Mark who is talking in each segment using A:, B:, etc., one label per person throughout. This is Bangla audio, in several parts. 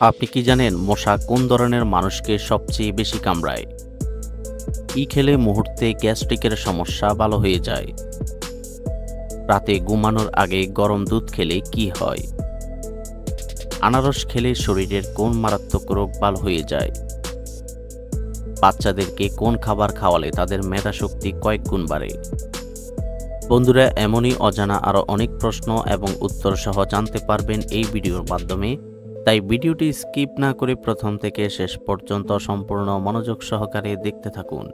A: আপনি কি জানেন মশা কোন ধরনের মানুষকে সবচেয়ে বেশি কামড়ায়? কি খেলে মুহূর্তে গ্যাস্ট্রিকের সমস্যা ভালো হয়ে যায়? রাতে ঘুমানোর আগে গরম দুধ খেলে কি হয়? আনারস খেলে শরীরের কোন মারাত্মক রোগ ভালো হয়ে যায়? বাচ্চাদেরকে কোন খাবার খাওয়ালে তাদের মেধাশক্তি কয়েক গুণ বাড়ে? বন্ধুরা, এমনই অজানা আরও অনেক প্রশ্ন এবং উত্তর সহ জানতে পারবেন এই ভিডিওর মাধ্যমে। তাই ভিডিওটি স্কিপ না করে প্রথম থেকে শেষ পর্যন্ত সম্পূর্ণ মনোযোগ সহকারে দেখতে থাকুন।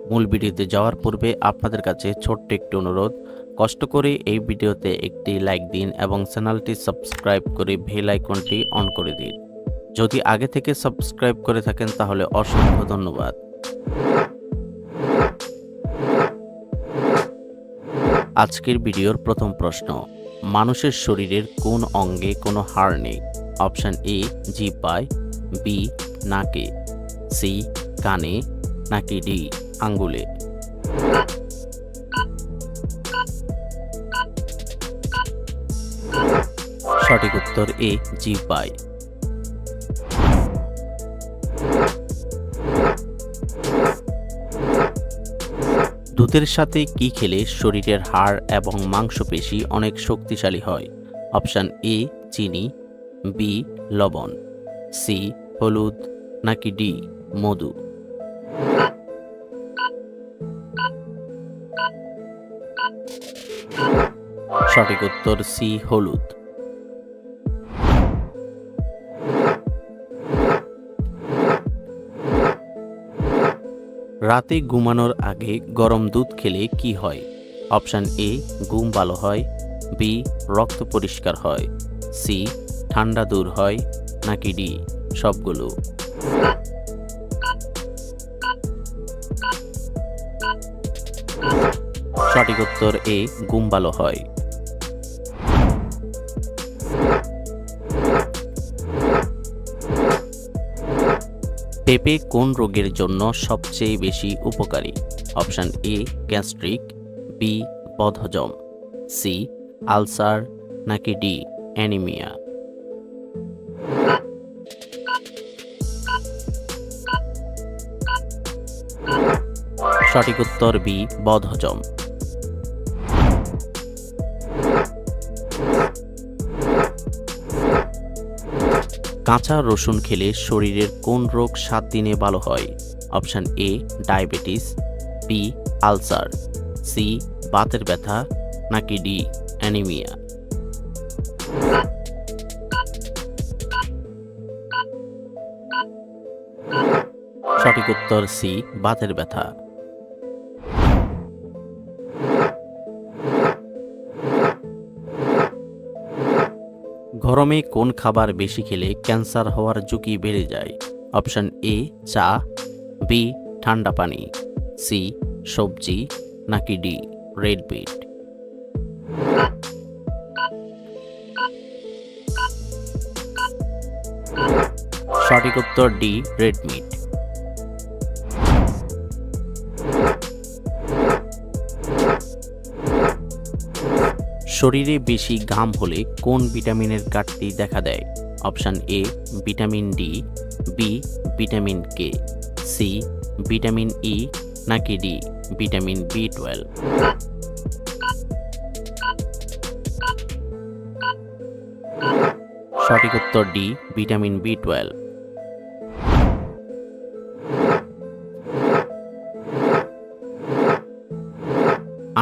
A: মূল ভিডিওতে যাওয়ার পূর্বে আপনাদের কাছে ছোট্ট একটি অনুরোধ, কষ্ট করে এই ভিডিওতে একটি লাইক দিন এবং চ্যানেলটি সাবস্ক্রাইব করে বেল আইকনটি অন করে দিন। যদি আগে থেকে সাবস্ক্রাইব করে থাকেন তাহলে অসংখ্য ধন্যবাদ। আজকের ভিডিওর প্রথম প্রশ্ন, মানুষের শরীরের কোন অঙ্গে কোনো হাড় নেই? অপশন এ জিহ্বায়, বি নাকে, সি কানে, নাকি ডি আঙ্গুলে? সঠিক উত্তর এ জিহ্বায়। দুধের সাথে কি খেলে শরীরের হাড় এবং মাংসপেশি অনেক শক্তিশালী হয়? অপশন এ চিনি, বি লবণ, সি হলুদ, নাকি ডি মধু? সঠিক উত্তর সি হলুদ। রাতে ঘুমানোর আগে গরম দুধ খেলে কি হয়? অপশন এ ঘুম ভালো হয়, বি রক্ত পরিষ্কার হয়, সি ঠান্ডা দূর হয়, নাকি ডি সবগুলো? সঠিক উত্তর এ ঘুম ভালো হয়। পেঁপে কোন রোগের জন্য সবচেয়ে বেশি উপকারী? অপশন এ গ্যাস্ট্রিক, বি বদহজম, সি আলসার, নাকি ডি অ্যানিমিয়া? সঠিক উত্তর বি বদহজম। কাঁচা রসুন খেলে শরীরের কোন রোগ 7 দিনে ভালো হয়? Option A diabetes, B ulcer, C বাতের ব্যথা, নাকি ডি অ্যানিমিয়া? সঠিক উত্তর সি বাতের ব্যথা। গরমে কোন খাবার বেশি খেলে ক্যান্সার হওয়ার ঝুঁকি বেড়ে যায়? অপশন এ চা, বি ঠান্ডা পানি, সি সবজি, নাকি ডি রেড বিট? সঠিক উত্তর ডি রেড মিট। শরীরে বেশি ঘাম হলে কোন ভিটামিনের ঘাটতি দেখা দেয়? Option A vitamin D, B vitamin K, C vitamin E, নাকি ডি ভিটামিন বি12? সঠিক উত্তর ডি ভিটামিন বি12।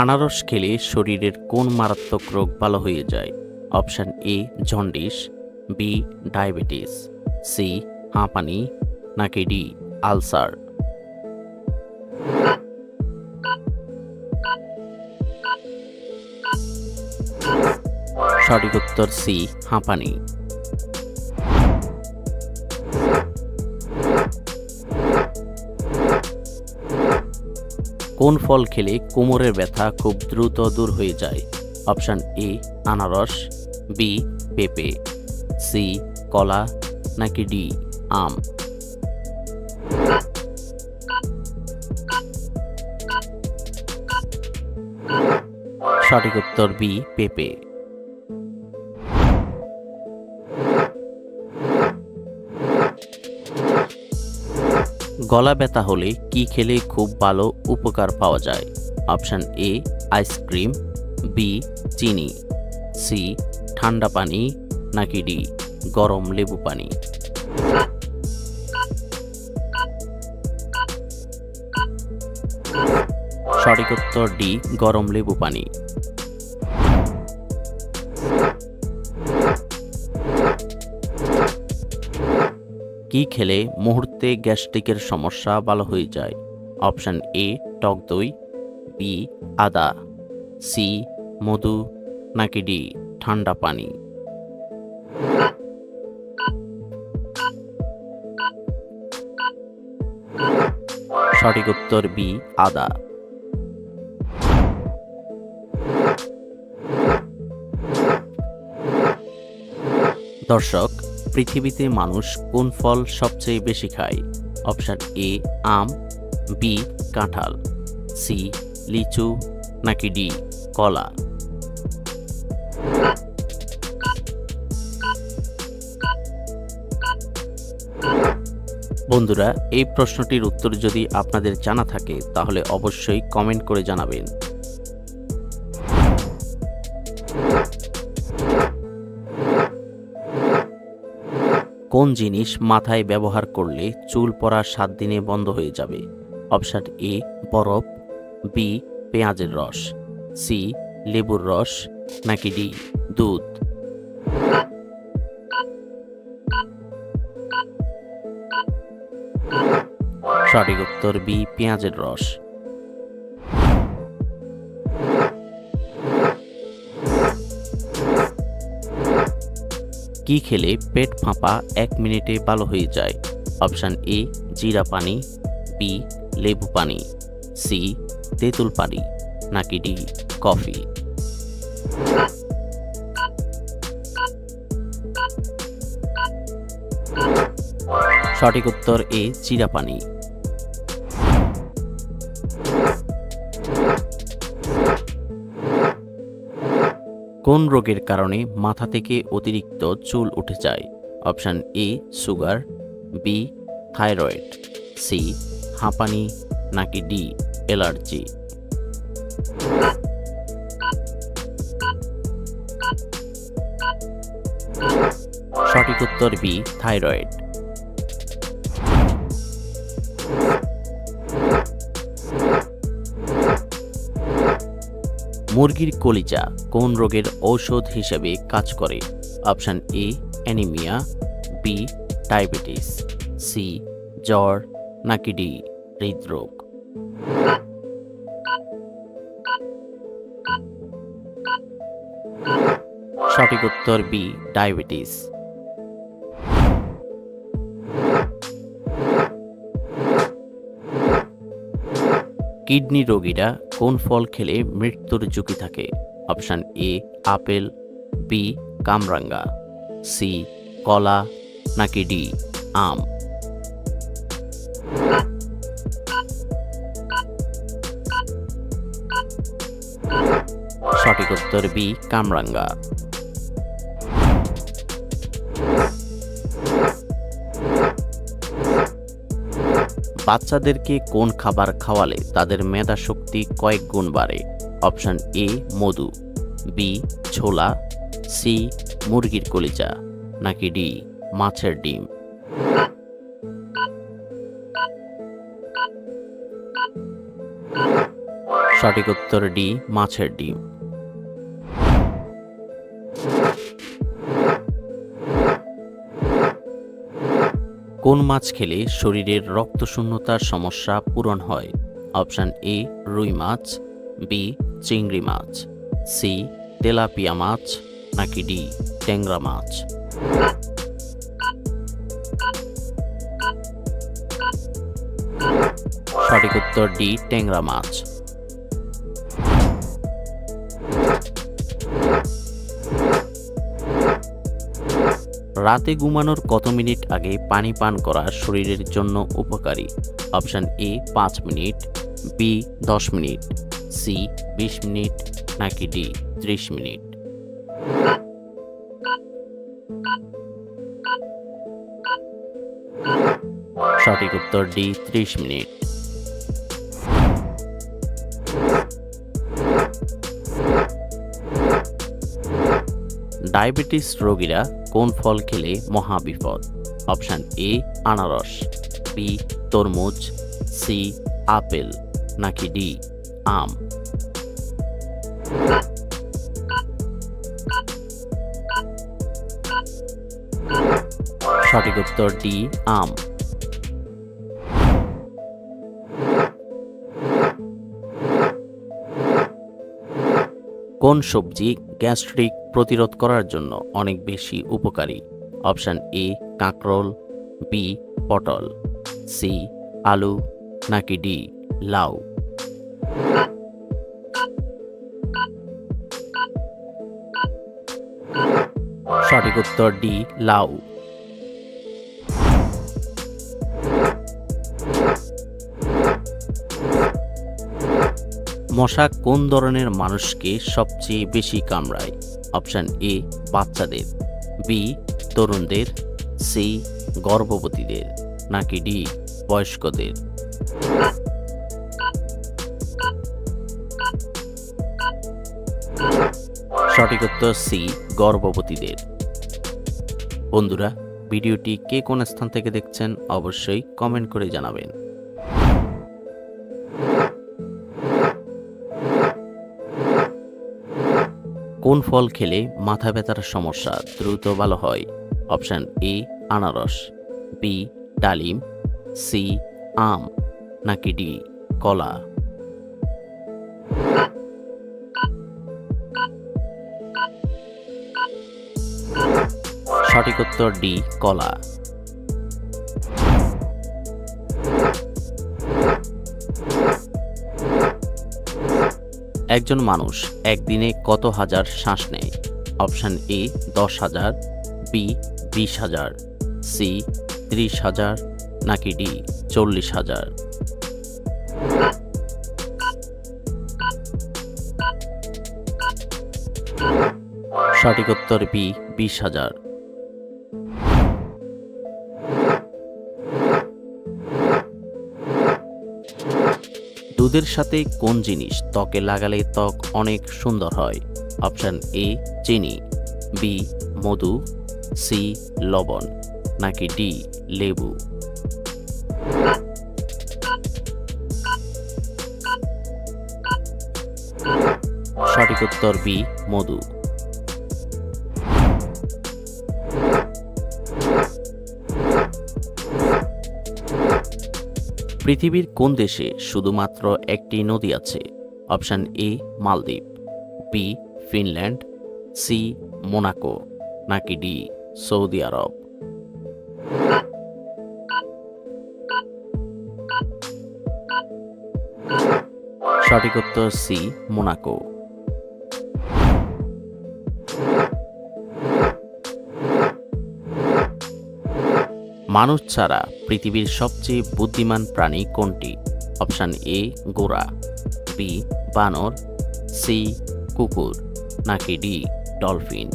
A: আনারস খেলে শরীরের কোন মারাত্মক রোগ ভালো হয়ে যায়? Option A jaundice, B diabetes, C হাঁপানি, নাকি ডি আলসার? সঠিক উত্তর সি হাঁপানি। কোন ফল খেলে কোমরের ব্যথা খুব দ্রুত দূর হয়ে যায়? অপশন এ আনারস, বি পেঁপে, সি কলা, নাকি ডি আম? সঠিক উত্তর বি পেঁপে। গলা ব্যথা হলে কি খেলে খুব ভালো উপকার পাওয়া যায়? অপশান এ আইসক্রিম, বি চিনি, সি ঠান্ডা পানি, নাকি ডি গরম লেবু পানি? সঠিক উত্তর ডি গরম লেবু পানি। কি খেলে মুহূর্তে গ্যাস্ট্রিকের সমস্যা ভালো হয়ে যায়? অপশান এ টক দই, বি আদা, সি মধু, নাকি ডি ঠান্ডা পানি? সঠিক উত্তর বি আদা। দর্শক, পৃথিবীতে মানুষ কোন ফল সবচেয়ে বেশি খায়? অপশান এ আম, বি কাঁঠাল, সি লিচু, নাকি ডি কলা? বন্ধুরা, এই প্রশ্নটির উত্তর যদি আপনাদের জানা থাকে তাহলে অবশ্যই কমেন্ট করে জানাবেন। কোন জিনিস মাথায় ব্যবহার করলে চুল পড়া 7 দিনে বন্ধ হয়ে যাবে? অপশান এ বরফ, বি পেঁয়াজের রস, সি লেবুর রস, নাকি ডি দুধ? সঠিক উত্তর বি পেঁয়াজের রস। কি খেলে পেট ফাঁপা 1 মিনিটে ভালো হয়ে যায়? অপশান এ জিরা পানি, বি লেবু পানি, সি তেঁতুল পানি, নাকি ডি কফি? সঠিক উত্তর এ জিরা পানি। কোন রোগের কারণে মাথা থেকে অতিরিক্ত চুল উঠে যায়? Option A sugar, B thyroid, C হাঁপানি, নাকি ডি অ্যালার্জি? সঠিক উত্তর বি থাইরয়েড। মুরগির কলিজা কোন রোগের ঔষধ হিসেবে কাজ করে? Option A anaemia, B diabetes, C জ্বর, নাকি ডি হৃদরোগ? সঠিক উত্তর বি ডায়াবেটিস। কিডনি রোগীরা কোন ফল খেলে মৃত্যুর ঝুঁকি থাকে? অপশান এ আপেল, বি কামরাঙ্গা, সি কলা, নাকি ডি আম? সঠিক উত্তর বি কামরাঙ্গা। বাচ্চাদেরকে কোন খাবার খাওয়ালে তাদের মেধা শক্তি কয়েক গুণ বাড়ে? অপশান এ মধু, বি ছোলা, সি মুরগির কলিজা, নাকি ডি মাছের ডিম? সঠিক উত্তর ডি মাছের ডিম। কোন মাছ খেলে শরীরের রক্তশূন্যতার সমস্যা পূরণ হয়? অপশান এ রুই মাছ, বি চিংড়ি মাছ, সি তেলাপিয়া মাছ, নাকি ডি ট্যাংরা মাছ? সঠিক উত্তর ডি ট্যাংরা মাছ। রাতে ঘুমানোর কত মিনিট আগে পানি পান করা শরীরের জন্য উপকারী? Option A 5 minute, B 10 minute, C 20 minute, নাকি ডি 30 মিনিট? সঠিক উত্তর ডি 30 মিনিট। ডায়াবেটিস রোগীরা কোন ফল খেলে মহাবিপদ? অপশন এ আনারস, বি তরমুজ, সি আপেল, নাকি ডি আম। সঠিক উত্তর ডি আম। কোন সবজি গ্যাস্ট্রিক প্রতিরোধ করার জন্য অনেক বেশি উপকারী? অপশন এ কাঁকরোল, বি পটল, সি আলু, নাকি ডি লাউ। সঠিক উত্তর ডি লাউ। মশা কোন ধরনের মানুষকে সবচেয়ে বেশি কামড়ায়? অপশন এ বাচ্চাদের, বি তরুণদের, সি গর্ভবতীদের, নাকি ডি বয়স্কদের। সঠিক উত্তর সি গর্ভবতীদের। বন্ধুরা, ভিডিওটি কে কোন স্থান থেকে দেখছেন অবশ্যই কমেন্ট করে জানাবেন। কোন ফল খেলে মাথা ব্যথার সমস্যা দ্রুত ভালো হয়? অপশন এ আনারস, বি ডালিম, সি আম, নাকি ডি কলা। সঠিক উত্তর ডি কলা। একজন মানুষ একদিনে কত হাজার শ্বাস নেয়? অপশন এ 10,000, বি 20,000, সি 30,000, নাকি ডি 40,000। সঠিক উত্তর বি 20,000। দুধের সাথে কোন জিনিস ত্বকে লাগালে ত্বক অনেক সুন্দর হয়? অপশন এ চিনি, বি মধু, সি লবণ, নাকি ডি লেবু। সঠিক উত্তর বি মধু। পৃথিবীর কোন দেশে শুধুমাত্র একটি নদী আছে? অপশন এ মালদ্বীপ, বি ফিনল্যান্ড, সি মোনাকো, নাকি ডি সৌদি আরব। সঠিক উত্তর সি মোনাকো। মানুষ ছাড়া পৃথিবীর সবচেয়ে বুদ্ধিমান প্রাণী কোনটি? অপশন এ ঘোড়া, বি বানর, সি কুকুর, নাকি ডি ডলফিন।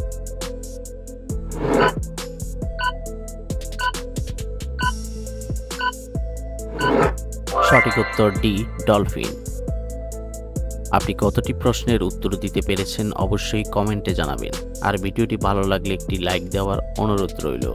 A: সঠিক উত্তর ডি ডলফিন। আপনি কতটি প্রশ্নের উত্তর দিতে পেরেছেন অবশ্যই কমেন্টে জানাবেন, আর ভিডিওটি ভালো লাগলে একটি লাইক দেওয়ার অনুরোধ রইল।